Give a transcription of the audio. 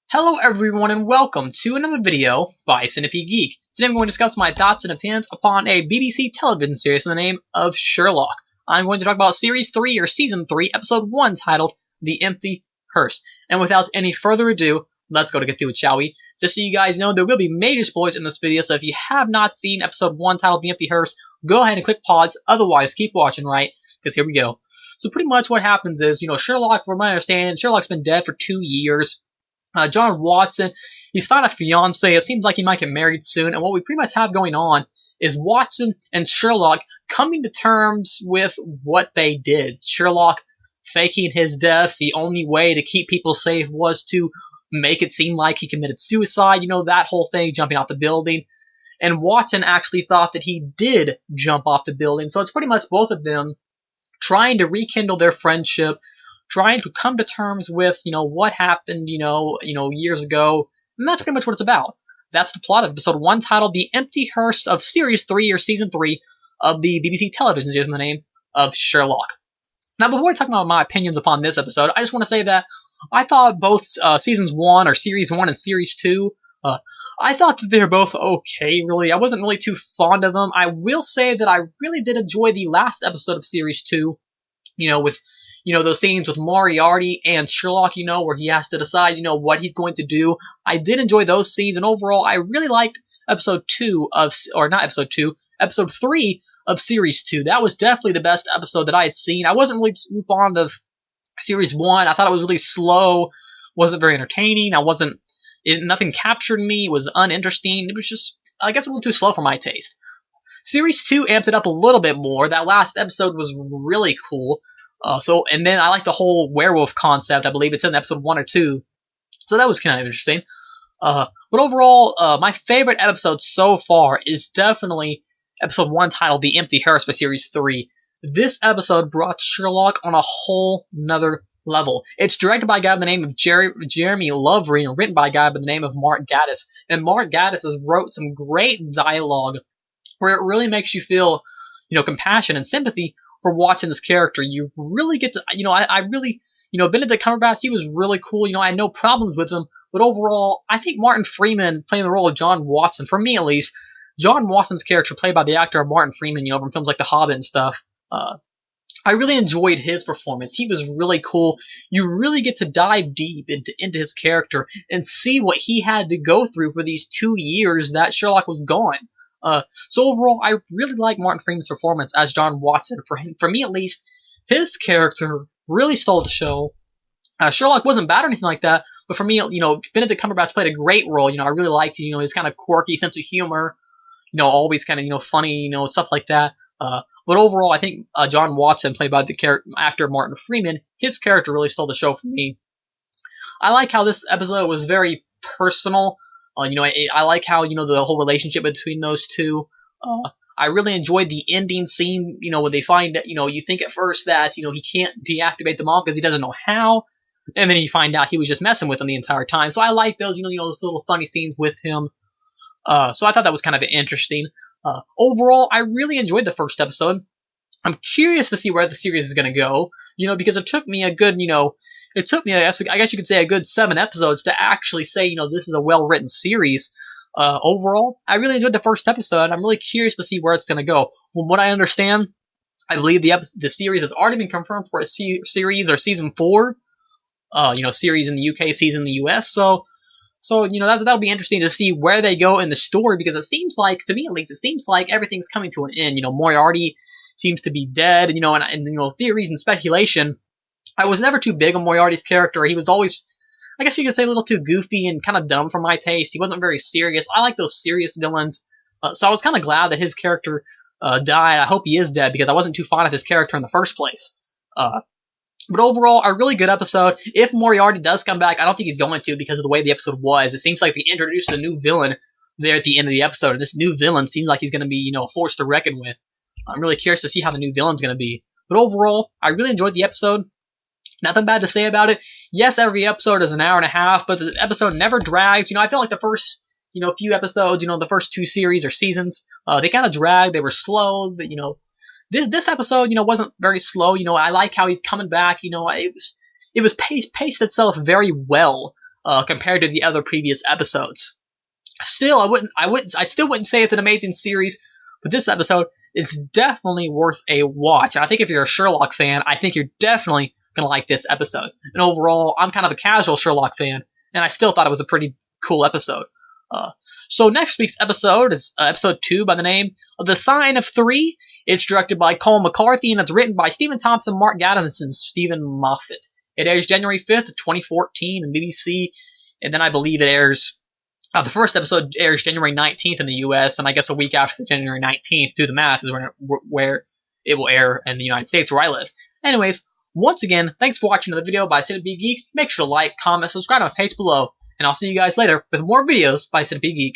Hello everyone and welcome to another video by Centipede Geek. Today I'm going to discuss my thoughts and opinions upon a BBC television series with the name of Sherlock. I'm going to talk about Series 3 or Season 3, Episode 1 titled The Empty Hearse. And without any further ado, let's go to get to it, shall we? Just so you guys know, there will be major spoilers in this video, so if you have not seen Episode 1 titled The Empty Hearse, go ahead and click pause, otherwise keep watching, right? Because here we go. So pretty much what happens is, Sherlock, from my understanding, Sherlock's been dead for 2 years. John Watson, he's found a fiancée. It seems like he might get married soon. And what we pretty much have going on is Watson and Sherlock coming to terms with what they did. Sherlock faking his death. The only way to keep people safe was to make it seem like he committed suicide. That whole thing, jumping off the building. And Watson actually thought that he did jump off the building. So it's pretty much both of them trying to rekindle their friendship, trying to come to terms with, what happened, years ago. And that's pretty much what it's about. That's the plot of episode 1 titled The Empty Hearse of Series 3 or Season 3 of the BBC television series with the name of Sherlock. Now, before I talk about my opinions upon this episode, I just want to say that I thought both Seasons 1 or Series 1 and Series 2, I thought that they were both okay, really. I wasn't really too fond of them. I will say that I really did enjoy the last episode of Series 2, with those scenes with Moriarty and Sherlock, where he has to decide, what he's going to do. I did enjoy those scenes, and overall, I really liked episode 3 of Series 2. That was definitely the best episode that I had seen. I wasn't really too fond of Series 1. I thought it was really slow, wasn't very entertaining. Nothing captured me, it was uninteresting. It was just, I guess, a little too slow for my taste. Series 2 amped it up a little bit more. That last episode was really cool. And then I like the whole werewolf concept. I believe it's in episode 1 or 2. So that was kind of interesting. But overall, my favorite episode so far is definitely episode 1 titled The Empty Hearse for Series 3. This episode brought Sherlock on a whole nother level. It's directed by a guy by the name of Jeremy Lovery and written by a guy by the name of Mark Gatiss. And Mark Gatiss has wrote some great dialogue where it really makes you feel, compassion and sympathy for Watson's character. You really get to, Benedict Cumberbatch, he was really cool. I had no problems with him, but overall, I think Martin Freeman playing the role of John Watson, for me at least, John Watson's character played by the actor Martin Freeman, from films like The Hobbit and stuff. I really enjoyed his performance. He was really cool. You really get to dive deep into his character and see what he had to go through for these 2 years that Sherlock was gone. So overall, I really like Martin Freeman's performance as John Watson. For me at least, his character really stole the show. Sherlock wasn't bad or anything like that, but for me, Benedict Cumberbatch played a great role. I really liked, his kind of quirky sense of humor, always kind of, funny, stuff like that. But overall, I think John Watson, played by the actor Martin Freeman, his character really stole the show for me. I like how this episode was very personal. I like how, the whole relationship between those two. I really enjoyed the ending scene, when they find that, you think at first that, he can't deactivate the bomb because he doesn't know how. And then you find out he was just messing with them the entire time. So I like those, those little funny scenes with him. So I thought that was kind of interesting. Overall, I really enjoyed the first episode. I'm curious to see where the series is going to go, because it took me a good, I guess you could say a good 7 episodes to actually say, this is a well-written series. Overall, I really enjoyed the first episode. I'm really curious to see where it's going to go. From what I understand, I believe the series has already been confirmed for a series or season 4. Series in the UK, season in the US. So that'll be interesting to see where they go in the story, because it seems like, to me at least, it seems like everything's coming to an end. Moriarty seems to be dead, and theories and speculation. I was never too big on Moriarty's character. He was always, I guess you could say, a little too goofy and kind of dumb for my taste. He wasn't very serious. I like those serious villains. So I was kind of glad that his character died. I hope he is dead, because I wasn't too fond of his character in the first place. But overall, a really good episode. If Moriarty does come back, I don't think he's going to, because of the way the episode was. It seems like they introduced a new villain there at the end of the episode, and this new villain seems like he's going to be, a force to reckon with. I'm really curious to see how the new villain's going to be. But overall, I really enjoyed the episode. Nothing bad to say about it. Yes, every episode is an hour and a half, but the episode never drags. I feel like the first, few episodes, the first 2 series or seasons, they kind of dragged. They were slow. This episode, wasn't very slow. I like how he's coming back. It was paced itself very well. compared to the other previous episodes. Still, I still wouldn't say it's an amazing series, but this episode is definitely worth a watch. And I think if you're a Sherlock fan, I think you're definitely gonna like this episode. And overall, I'm kind of a casual Sherlock fan, and I still thought it was a pretty cool episode. So next week's episode is episode 2 by the name of The Sign of Three. It's directed by Colin McCarthy, and it's written by Stephen Thompson, Mark Gatiss, and Stephen Moffat. It airs January 5th, 2014 on BBC, and then I believe it airs... the first episode airs January 19th in the US, and I guess a week after January 19th, do the math, is where it will air in the United States, where I live. Anyways, once again, thanks for watching another video by Cinepede Geek. Make sure to like, comment, subscribe on my page below, and I'll see you guys later with more videos by Cinepede Geek.